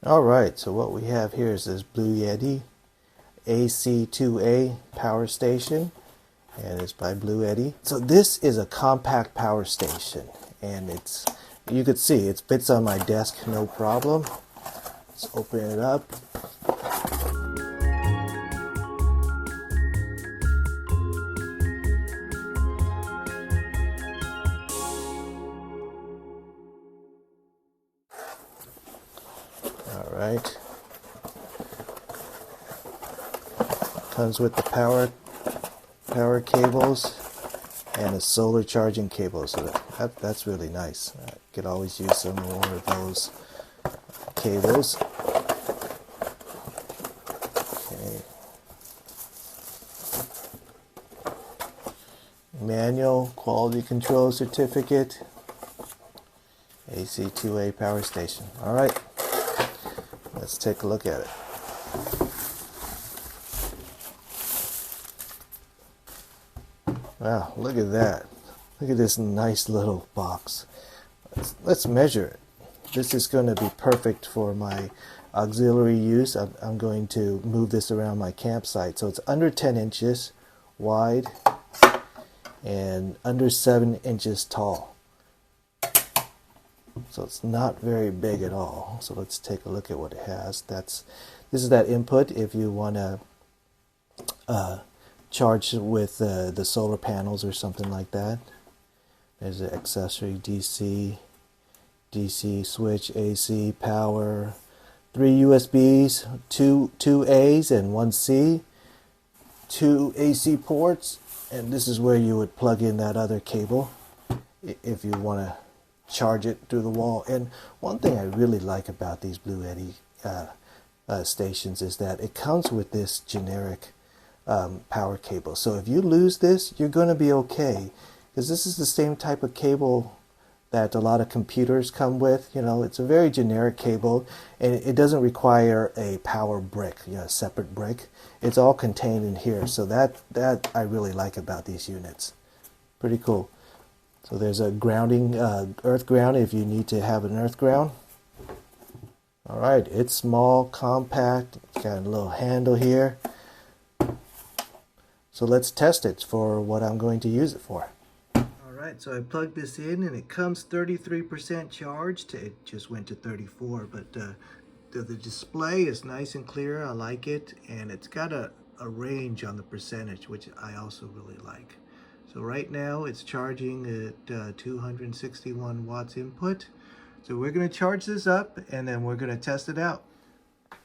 Alright, so what we have here is this Bluetti AC2A power station, and it's by Bluetti. So this is a compact power station, and you could see it fits on my desk no problem. Let's open it up. Alright. Comes with the power cables and a solar charging cable, so that's really nice. I could always use some more of those cables. Okay. Manual quality control certificate. AC2A power station. Alright, let's take a look at it. Wow, look at that. Look at this nice little box. Let's measure it. This is going to be perfect for my auxiliary use. I'm going to move this around my campsite. So it's under 10 inches wide and under 7 inches tall. So it's not very big at all. So let's take a look at what it has. This is that input if you want to charge with the solar panels or something like that. There's an accessory DC switch, AC, power, 3 USBs, 2 A's and 1 C, 2 AC ports, and this is where you would plug in that other cable if you want to charge it through the wall. And one thing I really like about these Bluetti stations is that it comes with this generic power cable. So if you lose this, you're going to be okay, because this is the same type of cable that a lot of computers come with. You know, it's a very generic cable, and it doesn't require a power brick, a separate brick. It's all contained in here. So that I really like about these units. Pretty cool. So there's a grounding, earth ground if you need to have an earth ground. Alright, it's small, compact, it's got a little handle here. So let's test it for what I'm going to use it for. Alright, so I plugged this in and it comes 33% charged. It just went to 34, but the display is nice and clear. I like it, and it's got a range on the percentage, which I also really like. So right now it's charging at 261 watts input. So we're going to charge this up and then we're going to test it out.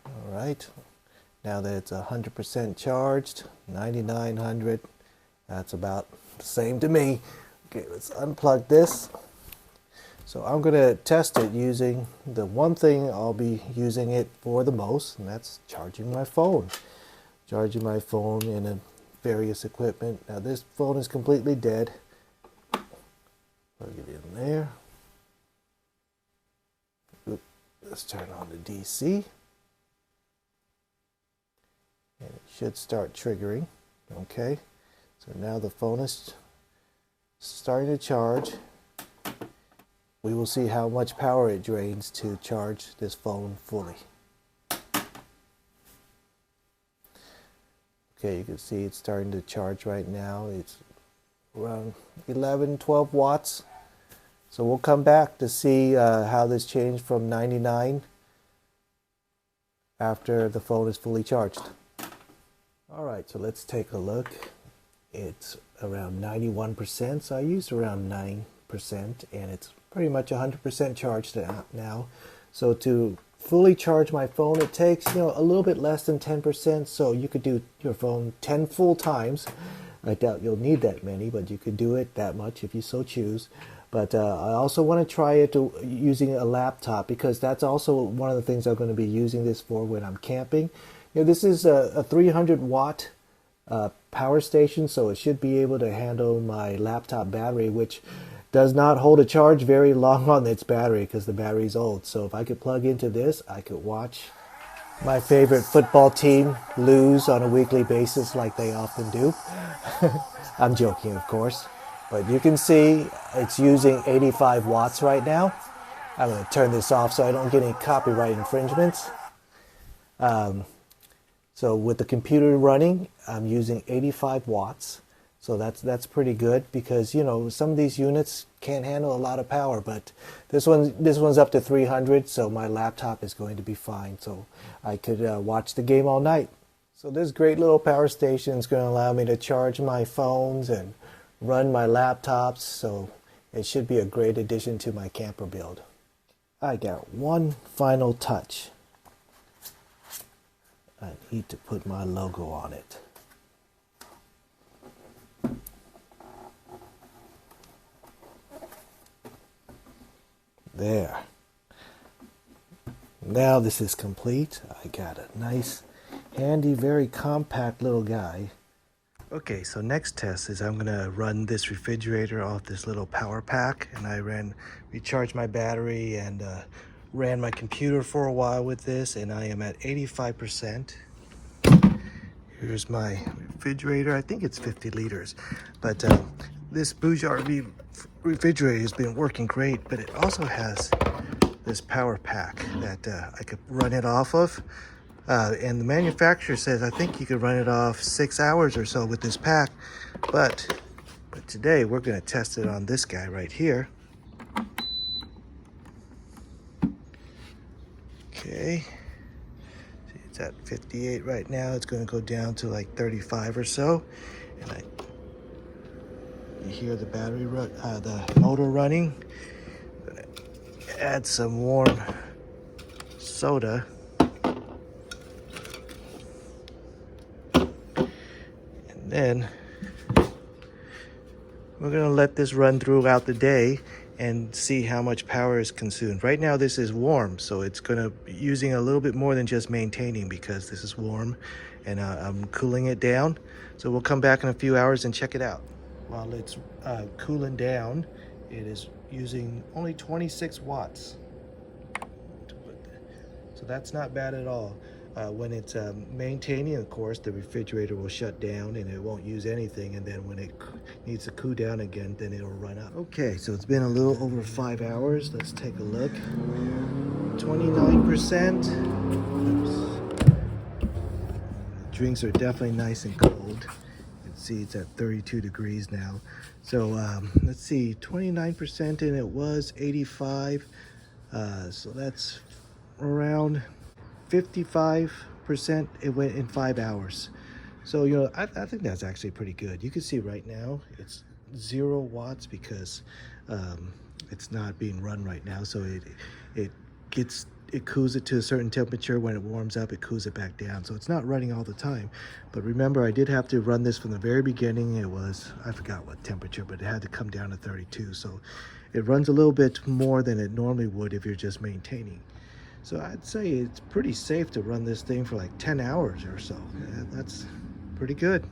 Alright, now that it's 100% charged, 9900, that's about the same to me. Okay, let's unplug this. So I'm going to test it using the one thing I'll be using it for the most, and that's charging my phone. Charging my phone in a various equipment. Now this phone is completely dead. Plug it in there. Oop, let's turn on the DC. And it should start triggering. Okay, so now the phone is starting to charge. We will see how much power it drains to charge this phone fully. Okay, you can see it's starting to charge right now. It's around 11-12 watts. So we'll come back to see how this changed from 99 after the phone is fully charged. Alright, so let's take a look. It's around 91%, so I used around 9%, and it's pretty much 100% charged now. So to fully charge my phone, it takes a little bit less than 10%, so you could do your phone 10 full times. I doubt you'll need that many, but you could do it that much if you so choose. But I also want to try it using a laptop, because that's also one of the things I'm going to be using this for when I'm camping. This is a 300 watt power station, so it should be able to handle my laptop battery, which does not hold a charge very long on its battery because the battery's old. So if I could plug into this, I could watch my favorite football team lose on a weekly basis like they often do. I'm joking, of course. But you can see it's using 85 watts right now. I'm going to turn this off so I don't get any copyright infringements. So with the computer running, I'm using 85 watts. So that's pretty good because, you know, some of these units can't handle a lot of power, but this one's up to 300, so my laptop is going to be fine. So I could watch the game all night. So this great little power station is going to allow me to charge my phones and run my laptops. So it should be a great addition to my camper build. I got one final touch. I need to put my logo on it. There. Now this is complete. I got a nice, handy, very compact little guy. Okay, so next test is I'm going to run this refrigerator off this little power pack. And I recharged my battery and ran my computer for a while with this. And I am at 85%. Here's my refrigerator. I think it's 50 liters. But this Bougie RV refrigerator has been working great. But it also has this power pack that I could run it off of. And the manufacturer says I think you could run it off 6 hours or so with this pack. But today we're going to test it on this guy right here. Okay. It's at 58 right now. It's going to go down to like 35 or so. And you hear the battery the motor running. I'm going to add some warm soda. And then we're going to let this run throughout the day and see how much power is consumed. Right now this is warm, so it's going to be using a little bit more than just maintaining because this is warm, and I'm cooling it down. So we'll come back in a few hours and check it out. While it's cooling down, it is using only 26 watts. So that's not bad at all. When it's maintaining, of course, the refrigerator will shut down and it won't use anything. And then when it needs to cool down again, then it'll run up. Okay, so it's been a little over 5 hours. Let's take a look. 29%. Drinks are definitely nice and cold. You can see it's at 32 degrees now. So let's see, 29%, and it was 85. So that's around 55%. It went in 5 hours. So, you know, I think that's actually pretty good. You can see right now it's 0 watts because it's not being run right now. So it cools it to a certain temperature. When it warms up, it cools it back down. So it's not running all the time. But remember, I did have to run this from the very beginning. It was, I forgot what temperature, but it had to come down to 32. So it runs a little bit more than it normally would if you're just maintaining. So I'd say it's pretty safe to run this thing for like 10 hours or so. Yeah, that's pretty good.